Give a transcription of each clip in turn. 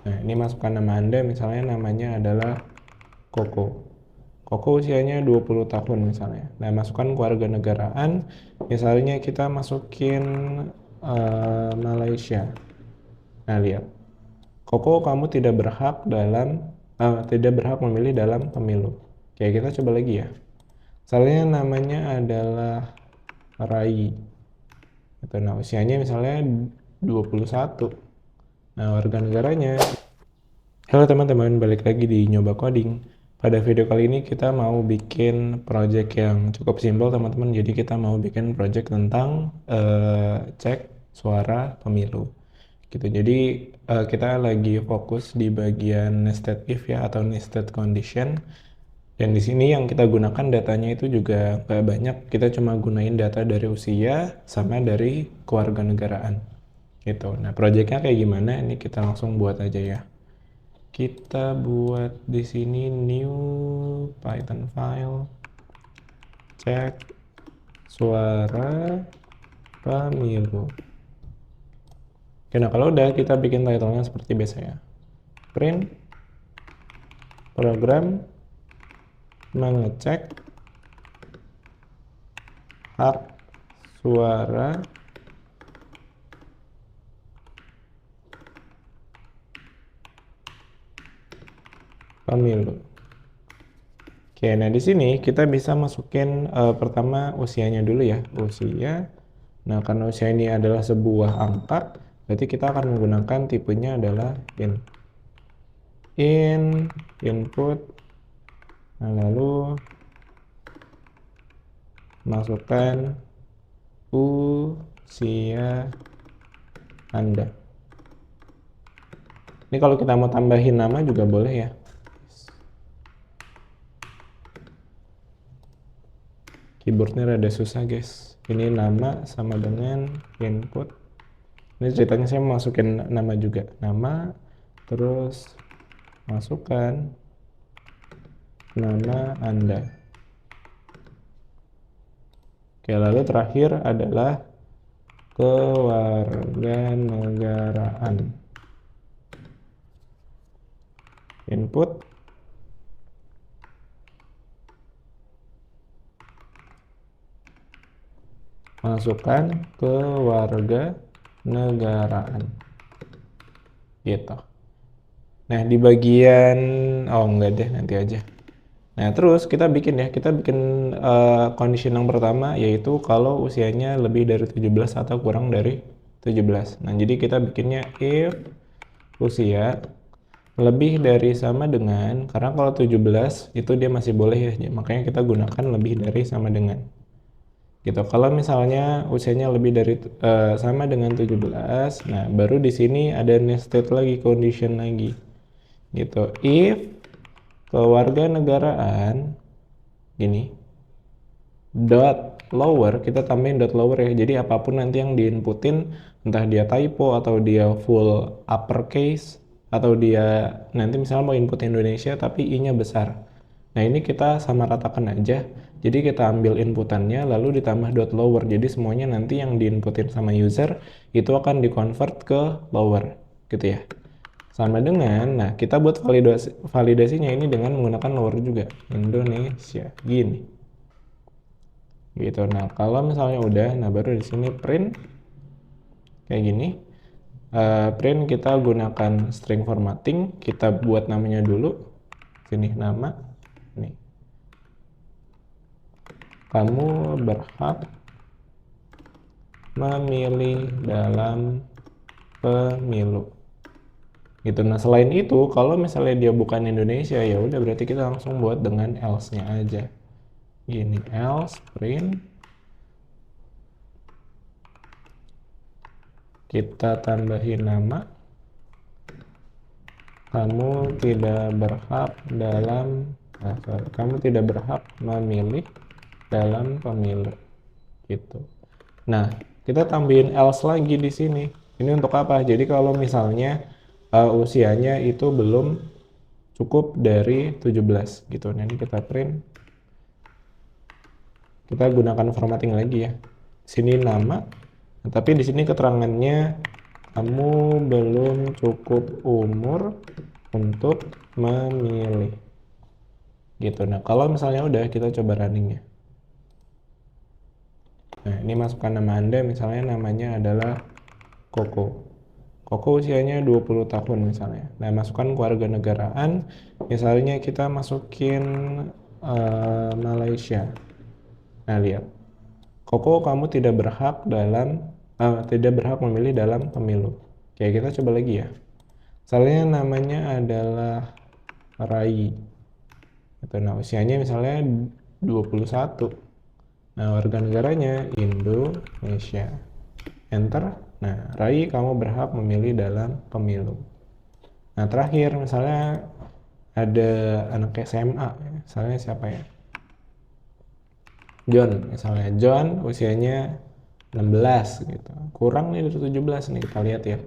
Nah, ini masukkan nama Anda, misalnya namanya adalah Koko. Koko usianya 20 tahun misalnya. Nah, masukkan kewarganegaraan, misalnya kita masukin Malaysia. Nah, lihat. Koko, kamu tidak berhak memilih dalam pemilu. Oke, kita coba lagi ya. Misalnya namanya adalah Rai. Itu, nah, usianya misalnya 21. Nah, warga negaranya. Halo teman-teman, balik lagi di Nyoba Coding. Pada video kali ini kita mau bikin project yang cukup simpel teman-teman. Jadi kita mau bikin project tentang cek suara pemilu. Gitu. Jadi kita lagi fokus di bagian nested if ya atau nested condition. Dan di sini yang kita gunakan datanya itu juga nggak banyak. Kita cuma gunain data dari usia sama dari kewarganegaraan. Gitu. Nah, projectnya kayak gimana? Ini kita langsung buat aja ya. Kita buat di sini new Python file cek suara pemilu. Oke, nah kalau udah kita bikin title-nya seperti biasa ya. Print program mengecek hak suara pemilu. Oke, nah di sini kita bisa masukin pertama usianya dulu ya, usia. Nah, karena usia ini adalah sebuah angka, berarti kita akan menggunakan tipenya adalah input. Nah, lalu masukkan usia Anda. Ini kalau kita mau tambahin nama juga boleh ya. Keyboardnya rada susah guys. Ini nama sama dengan input. Ini ceritanya saya masukin nama juga. Nama, terus masukkan nama Anda. Oke, lalu terakhir adalah kewarganegaraan. Input. Masukkan kewarganegaraan. Gitu. Nah, di bagian enggak deh, nanti aja. Nah, terus kita bikin condition yang pertama yaitu kalau usianya lebih dari 17 atau kurang dari 17. Nah, jadi kita bikinnya if usia lebih dari sama dengan, karena kalau 17 itu dia masih boleh ya, makanya kita gunakan lebih dari sama dengan. Gitu. Kalau misalnya usianya lebih dari sama dengan 17, nah baru di sini ada nested lagi, condition lagi. Gitu. If kewarganegaraan gini dot lower, kita tambahin dot lower ya, jadi apapun nanti yang diinputin, entah dia typo atau dia full uppercase atau dia nanti misalnya mau input Indonesia tapi i nya besar. Nah, ini kita sama ratakan aja, jadi kita ambil inputannya lalu ditambah dot lower, jadi semuanya nanti yang diinputin sama user itu akan dikonvert ke lower gitu ya. Sama dengan, nah kita buat validasinya ini dengan menggunakan lower juga, Indonesia gini gitu. Nah, kalau misalnya udah, nah baru di sini print kayak gini. Print kita gunakan string formatting, kita buat namanya dulu. Sini nama, nih. Kamu berhak memilih dalam pemilu. Gitu. Nah, selain itu, kalau misalnya dia bukan Indonesia, ya udah berarti kita langsung buat dengan else-nya aja. Gini, else print kita tambahin nama, kamu tidak berhak memilih dalam pemilu gitu. Nah, kita tambahin else lagi di sini. Ini untuk apa? Jadi kalau misalnya usianya itu belum cukup dari 17 gitu. Nah, ini kita print. Kita gunakan formatting lagi ya. Sini nama, nah, tapi di sini keterangannya kamu belum cukup umur untuk memilih. Gitu. Nah, kalau misalnya udah, kita coba running ya. Nah, ini masukkan nama Anda, misalnya namanya adalah Koko. Koko usianya 20 tahun misalnya. Nah, masukkan kewarganegaraan, misalnya kita masukin Malaysia. Nah, lihat. Koko, kamu tidak berhak memilih dalam pemilu. Oke, kita coba lagi ya. Misalnya namanya adalah Rai. Itu, nah, usianya misalnya 21. Nah, warga negaranya Indonesia. Enter. Nah, Rai, kamu berhak memilih dalam pemilu. Nah, terakhir misalnya ada anak SMA, misalnya siapa ya? John, misalnya John usianya 16 gitu. Kurang nih dari 17 nih, kita lihat ya.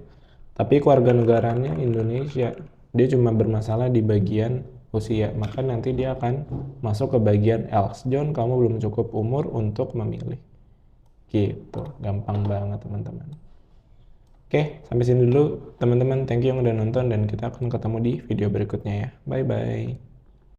Tapi kewarganegaranya Indonesia. Dia cuma bermasalah di bagian usia, maka nanti dia akan masuk ke bagian else. John, kamu belum cukup umur untuk memilih. Gitu, gampang banget teman-teman. Oke, sampai sini dulu teman-teman. Thank you yang udah nonton dan kita akan ketemu di video berikutnya ya. Bye-bye.